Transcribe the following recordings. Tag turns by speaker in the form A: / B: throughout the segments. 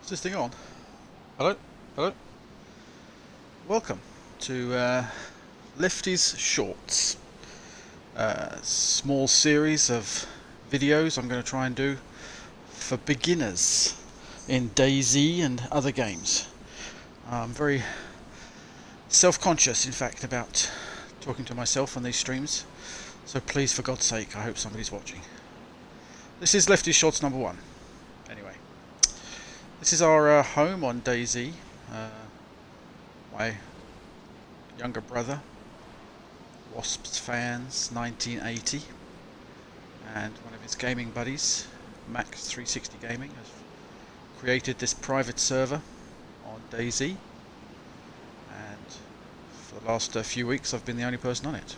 A: Is this thing on? Hello? Hello? Welcome to Lefty's Shorts. Small series of videos I'm going to try and do for beginners in DayZ and other games. I'm very self-conscious, in fact, about talking to myself on these streams, so please, for God's sake, I hope somebody's watching. This is Lefty's Shorts number 1. Anyway, this is our home on DayZ. My younger brother, Wasps fans, 1980, and one of his gaming buddies, Max 360 Gaming, has created this private server on DayZ, and for the last few weeks I've been the only person on it.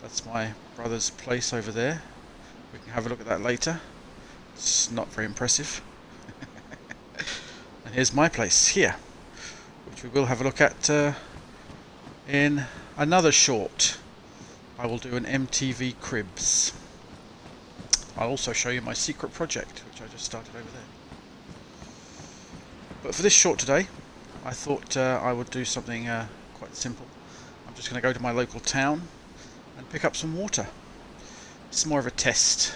A: That's my brother's place over there. We can have a look at that later. It's not very impressive. And here's my place here, which we will have a look at in another short. I will do an MTV Cribs. I'll also show you my secret project, which I just started over there. But for this short today, I thought I would do something quite simple. I'm just going to go to my local town and pick up some water. It's more of a test,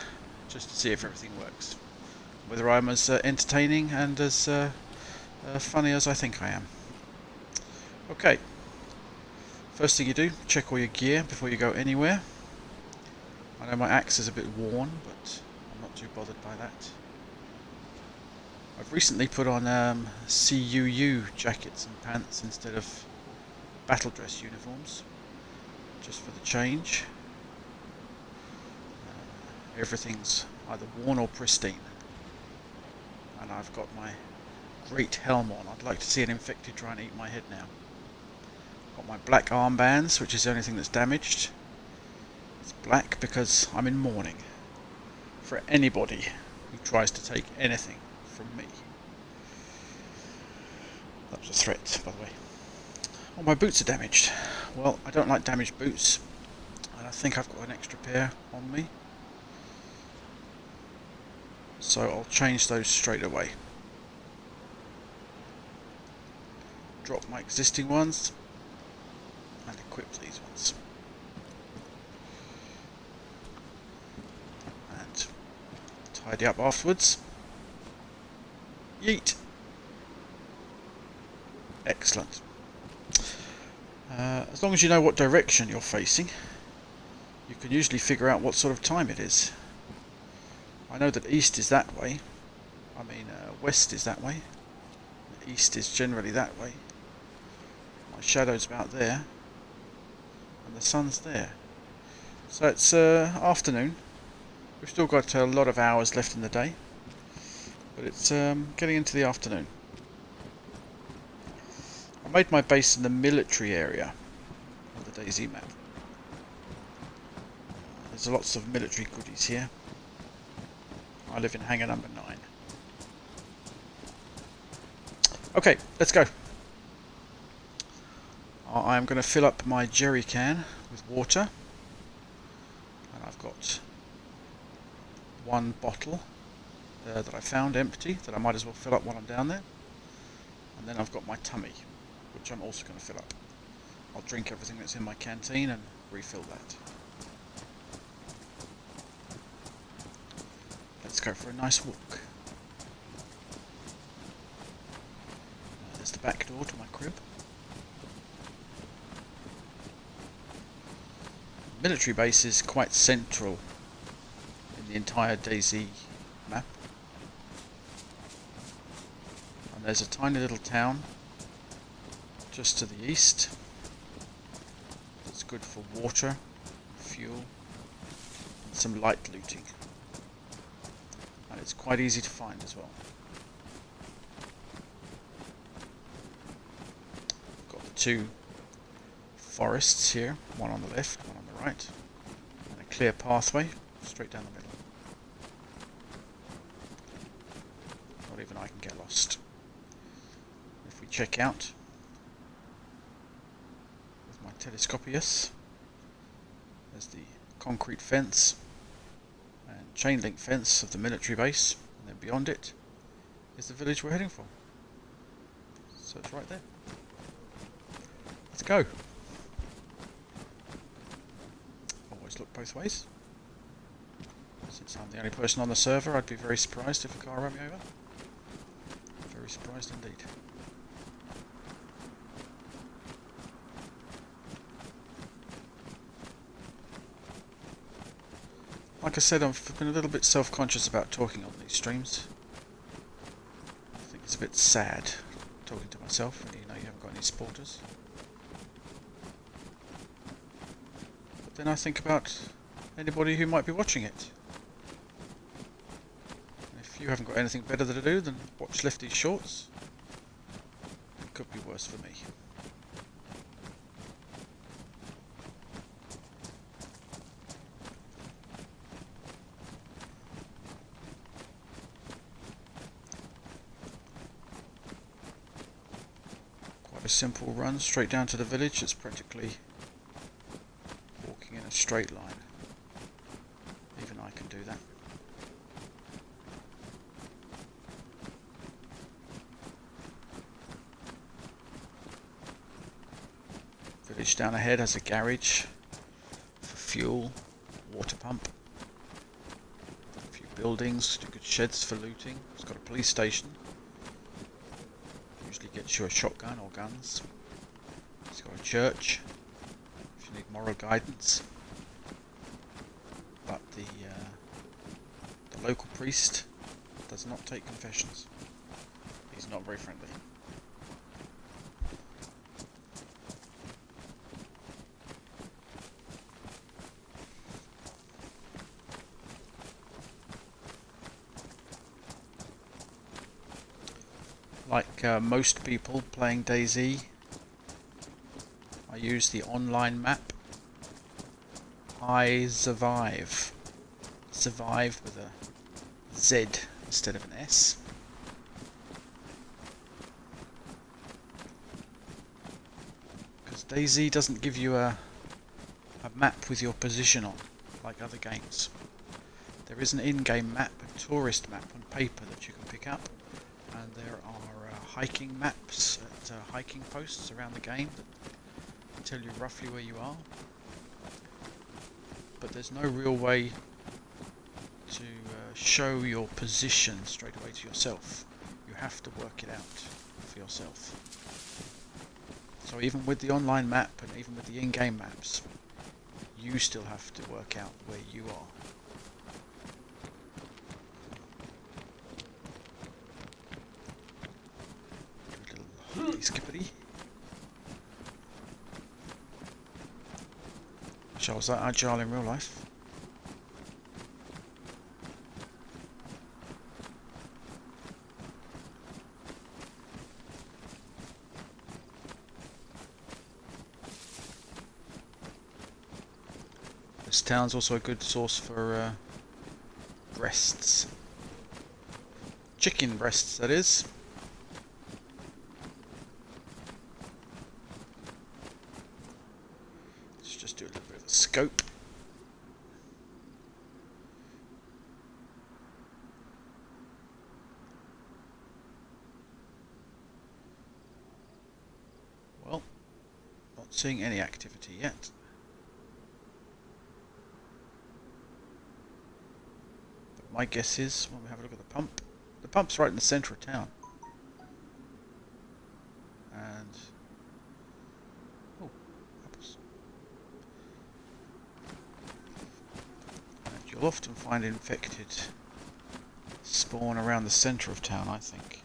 A: just to see if everything works. Whether I'm as entertaining and as funny as I think I am. Okay. First thing you do, check all your gear before you go anywhere. I know my axe is a bit worn, but I'm not too bothered by that. I've recently put on CUU jackets and pants instead of battle dress uniforms, just for the change. Everything's either worn or pristine. And I've got my great helm on. I'd like to see an infected try and eat my head now. Got my black armbands, which is the only thing that's damaged. It's black because I'm in mourning for anybody who tries to take anything from me. That was a threat, by the way. Oh, my boots are damaged. Well, I don't like damaged boots, and I think I've got an extra pair on me, so I'll change those straight away. Drop my existing ones and equip these ones. And tidy up afterwards. Yeet! Excellent. As long as you know what direction you're facing, you can usually figure out what sort of time it is. I know that east is that way. West is that way. East is generally that way. My shadow's about there, and the sun's there. So it's afternoon. We've still got a lot of hours left in the day, but it's getting into the afternoon. I made my base in the military area of the DayZ map. There's lots of military goodies here. I live in hangar number 9. Okay, let's go. I'm going to fill up my jerry can with water, and I've got one bottle that I found empty that I might as well fill up while I'm down there, and then I've got my tummy, which I'm also going to fill up. I'll drink everything that's in my canteen and refill that. Let's go for a nice walk. There's the back door to my crib. Military base is quite central in the entire DayZ map. And there's a tiny little town just to the east that's good for water, fuel, and some light looting. And it's quite easy to find as well. Got the two forests here, one on the left, one on the right, and a clear pathway straight down the middle. Not even I can get lost. If we check out with my telescopius, there's the concrete fence and chain link fence of the military base, and then beyond it is the village we're heading for. So it's right there. Let's go. Always look both ways. Since I'm the only person on the server, I'd be very surprised if a car ran me over. Very surprised indeed. Like I said, I've been a little bit self-conscious about talking on these streams. I think it's a bit sad talking to myself when you know you haven't got any supporters. But then I think about anybody who might be watching it. If you haven't got anything better to do than watch Lefty's shorts, it could be worse for me. Quite a simple run straight down to the village. It's practically walking in a straight line. Even I can do that. Village down ahead has a garage for fuel, water pump, a few buildings, good sheds for looting. It's got a police station. Usually gets you a shotgun or guns. It's got a church if you need moral guidance. But the local priest does not take confessions. He's not very friendly. Like most people playing DayZ, I use the online map. I survive. Survive with a Z instead of an S. Because DayZ doesn't give you a map with your position on, like other games. There is an in-game map, a tourist map on paper that you can pick up. And there are hiking maps at hiking posts around the game that tell you roughly where you are. But there's no real way to show your position straight away to yourself. You have to work it out for yourself. So even with the online map and even with the in-game maps, you still have to work out where you are. Skippity. Wish I was that agile in real life. This town's also a good source for breasts. Chicken breasts, that is. Do a little bit of a scope. Well, not seeing any activity yet. But my guess is when we have a look at the pump's right in the centre of town. And you'll often find infected spawn around the centre of town, I think.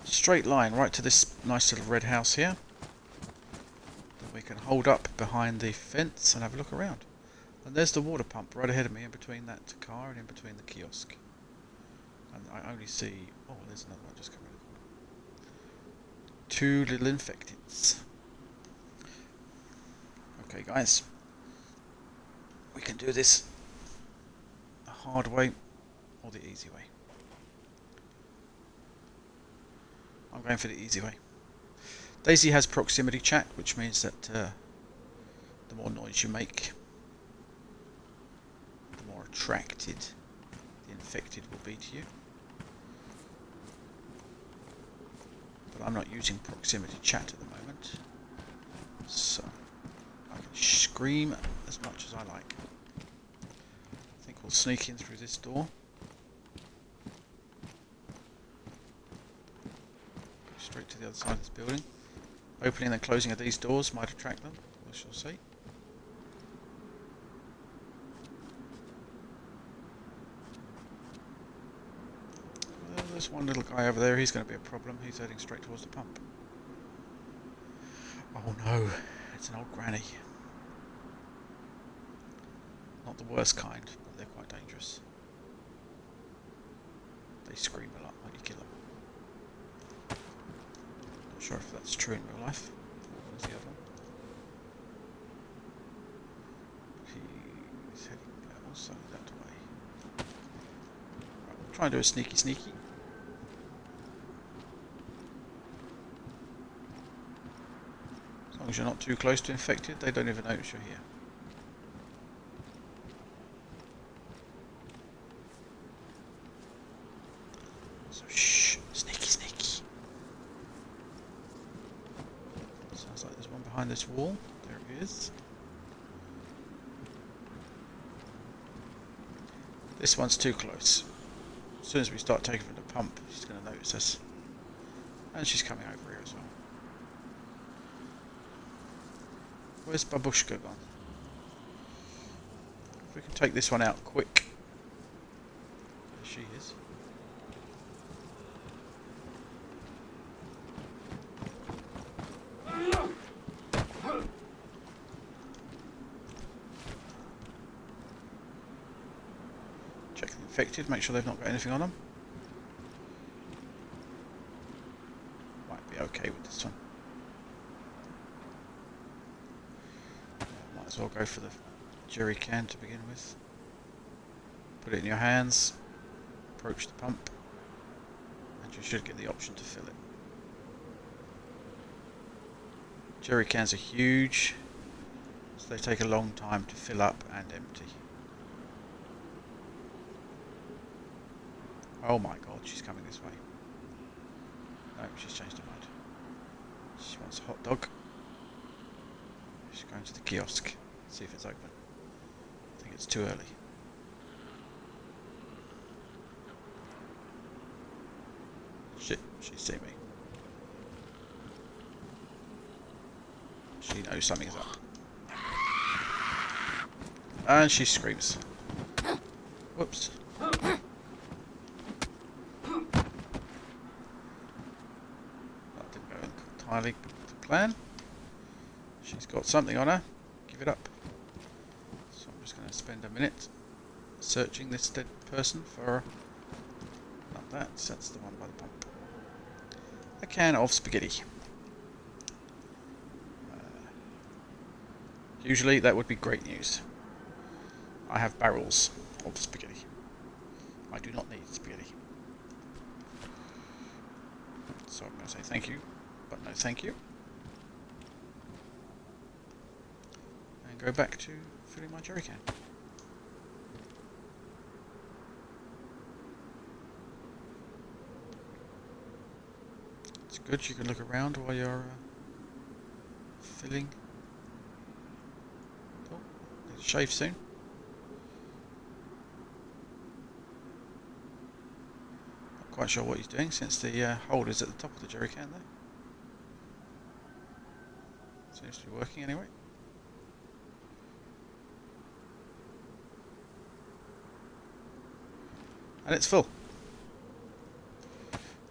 A: Straight line right to this nice little red house here. Then we can hold up behind the fence and have a look around. And there's the water pump right ahead of me, in between that car and in between the kiosk. And I only see... oh, there's another one just coming. 2 little infecteds. Okay guys, we can do this the hard way or the easy way. I'm going for the easy way. DayZ has proximity chat, which means that the more noise you make, the more attracted the infected will be to you. But I'm not using proximity chat at the moment, so I can scream as much as I like. I think we'll sneak in through this door. Go straight to the other side of this building. Opening and closing of these doors might attract them, we shall see. There's one little guy over there, he's going to be a problem. He's heading straight towards the pump. Oh no, it's an old granny. Not the worst kind, but they're quite dangerous. They scream a lot when you kill them. Not sure if that's true in real life. Where's the other one? He's heading also that way. Right, we'll try and do a sneaky. As long as you're not too close to infected, they don't even notice you're here. So shh, sneaky. Sounds like there's one behind this wall. There it is. This one's too close. As soon as we start taking from the pump, she's going to notice us. And she's coming over here as well. Where's Babushka gone? If we can take this one out quick. There she is. Check the infected, make sure they've not got anything on them. Might be okay with this one. Might as well go for the jerry can to begin with. Put it in your hands, approach the pump, and you should get the option to fill it. Jerry cans are huge, so they take a long time to fill up and empty. Oh my god, she's coming this way. No, she's changed her mind. She wants a hot dog. She's going to the kiosk. See if it's open. I think it's too early. Shit, she's seen me. She knows something is up. And she screams. Whoops. That didn't go entirely to plan. She's got something on her. Give it up. So I'm just going to spend a minute searching this dead person for... Not that, that's the one by the pump. A can of spaghetti. Usually that would be great news. I have barrels of spaghetti. I do not need spaghetti. So I'm going to say thank you, but no thank you. And go back to filling my jerry can. It's good, you can look around while you're filling. Oh, need to shave soon. Not quite sure what he's doing since the hole is at the top of the jerry can there. Seems to be working anyway. And it's full.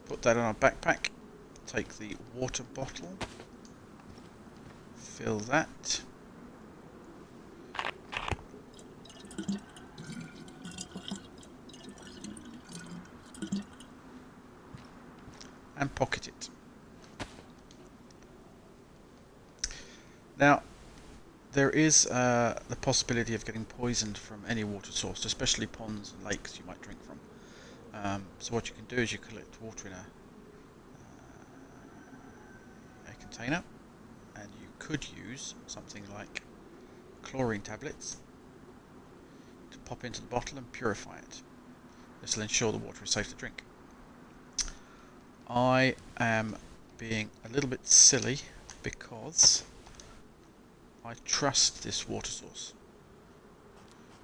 A: Put that on our backpack. Take the water bottle. Fill that. And pocket it. Now, there is the possibility of getting poisoned from any water source, especially ponds and lakes you might drink from. So what you can do is you collect water in a container, and you could use something like chlorine tablets to pop into the bottle and purify it. This will ensure the water is safe to drink. I am being a little bit silly because I trust this water source.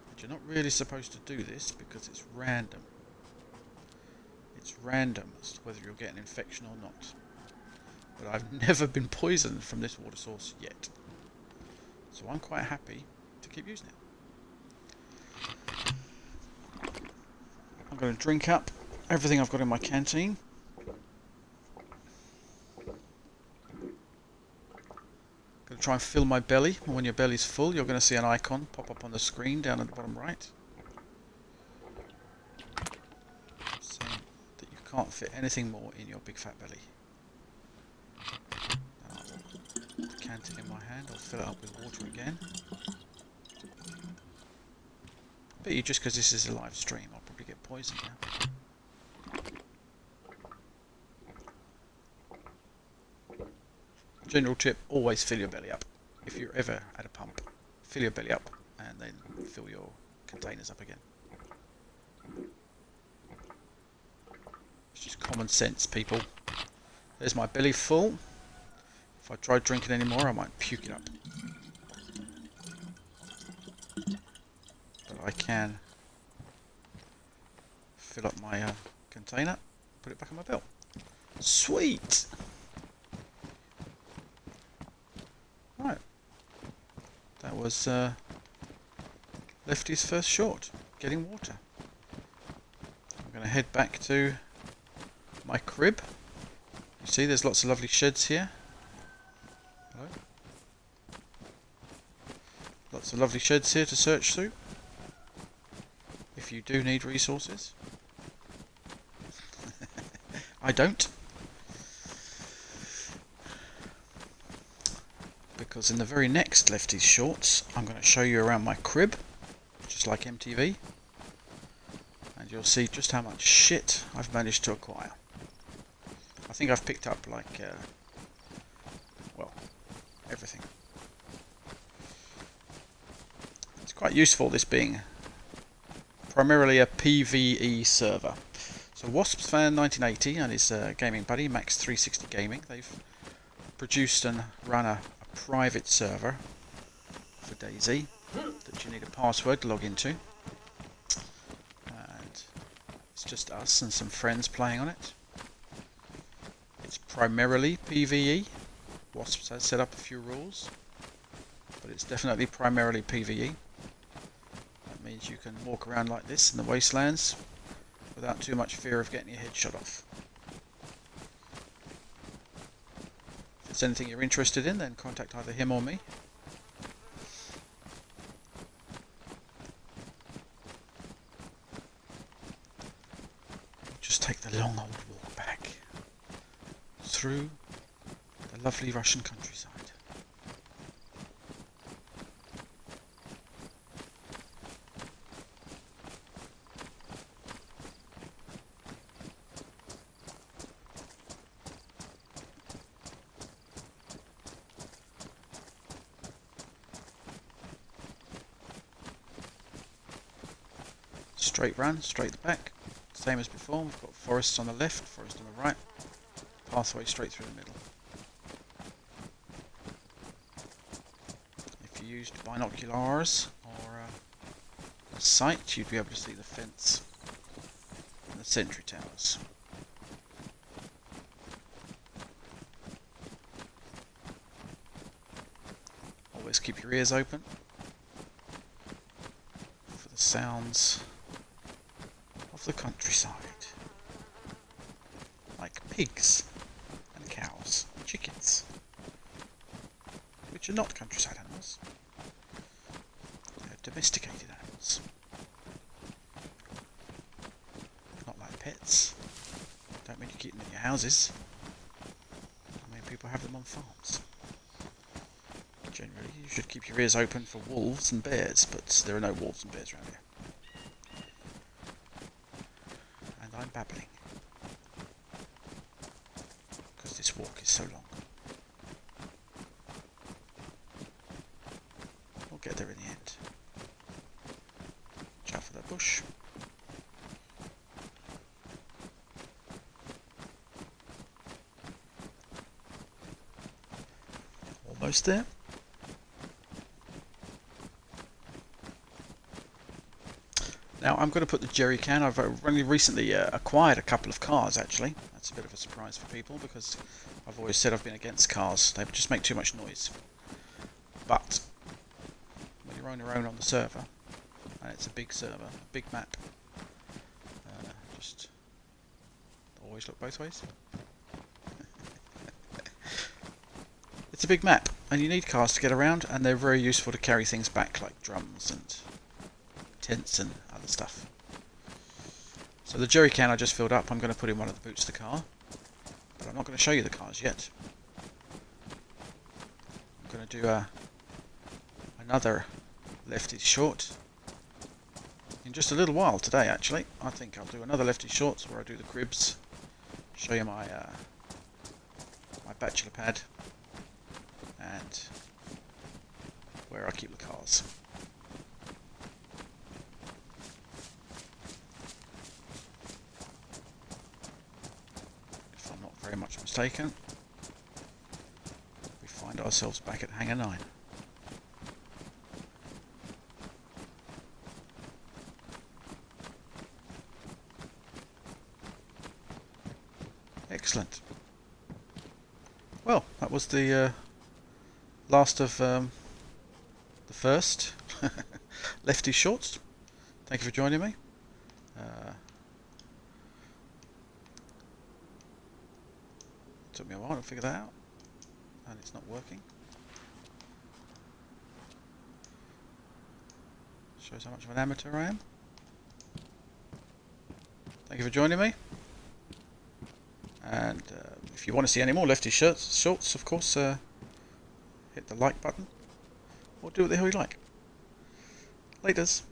A: But you're not really supposed to do this because it's random. It's random as to whether you'll get an infection or not. But I've never been poisoned from this water source yet. So I'm quite happy to keep using it. I'm going to drink up everything I've got in my canteen. Going to try and fill my belly. And when your belly's full, you're going to see an icon pop up on the screen down at the bottom right, saying that you can't fit anything more in your big fat belly. Now I'll put the canteen in my hand. I'll fill it up with water again. But just because this is a live stream, I'll probably get poisoned now. General tip, always fill your belly up. If you're ever at a pump, fill your belly up and then fill your containers up again. It's just common sense, people. There's my belly full. If I tried drinking any more, I might puke it up. But I can fill up my container, put it back on my belt. Sweet! Right. That was Lefty's first short, getting water. I'm going to head back to my crib. You see there's lots of lovely sheds here. Hello. Lots of lovely sheds here to search through. If you do need resources. I don't. Because in the very next Leftys shorts, I'm going to show you around my crib, just like MTV. And you'll see just how much shit I've managed to acquire. I think I've picked up like, well, everything. It's quite useful, this being primarily a PvE server. So WaspsFan 1980 and his gaming buddy Max360 Gaming, they've produced and run a private server for DayZ that you need a password to log into. And it's just us and some friends playing on it. It's primarily PvE. Wasps has set up a few rules, but it's definitely primarily PvE. That means you can walk around like this in the wastelands without too much fear of getting your head shot off. If it's anything you're interested in, then contact either him or me. Just take the long old walk back through the lovely Russian countryside. Straight run, straight the back, same as before. We've got forests on the left, forest on the right, pathway straight through the middle. If you used binoculars or a sight, you'd be able to see the fence and the sentry towers. Always keep your ears open for the sounds of the countryside, like pigs and cows and chickens, which are not countryside animals. They're domesticated animals, not like pets. Don't mean you keep them in your houses. I mean people have them on farms. Generally you should keep your ears open for wolves and bears, but there are no wolves and bears around here. I'm babbling because this walk is so long. We'll get there in the end. Ciao. Almost there. Now I'm going to put the jerry can. I've only recently acquired a couple of cars actually. That's a bit of a surprise for people because I've always said I've been against cars. They just make too much noise. But when you're on your own on the server, and it's a big server, a big map, just always look both ways. It's a big map and you need cars to get around, and they're very useful to carry things back like drums and tents and other stuff. So the jerry can I just filled up, I'm going to put in one of the boots of the car, but I'm not going to show you the cars yet. I'm going to do another Lefty short in just a little while today actually. I think I'll do another Lefty shorts where I do the cribs, show you my my bachelor pad, and where I keep the cars. If I'm not very much mistaken, we find ourselves back at Hangar 9. Excellent. Well, that was the last of the first Lefty shorts. Thank you for joining me. Took me a while to figure that out, and it's not working. Shows how much of an amateur I am. Thank you for joining me. And if you want to see any more Lefty shorts, of course, hit the like button, or do what the hell you like. Laters.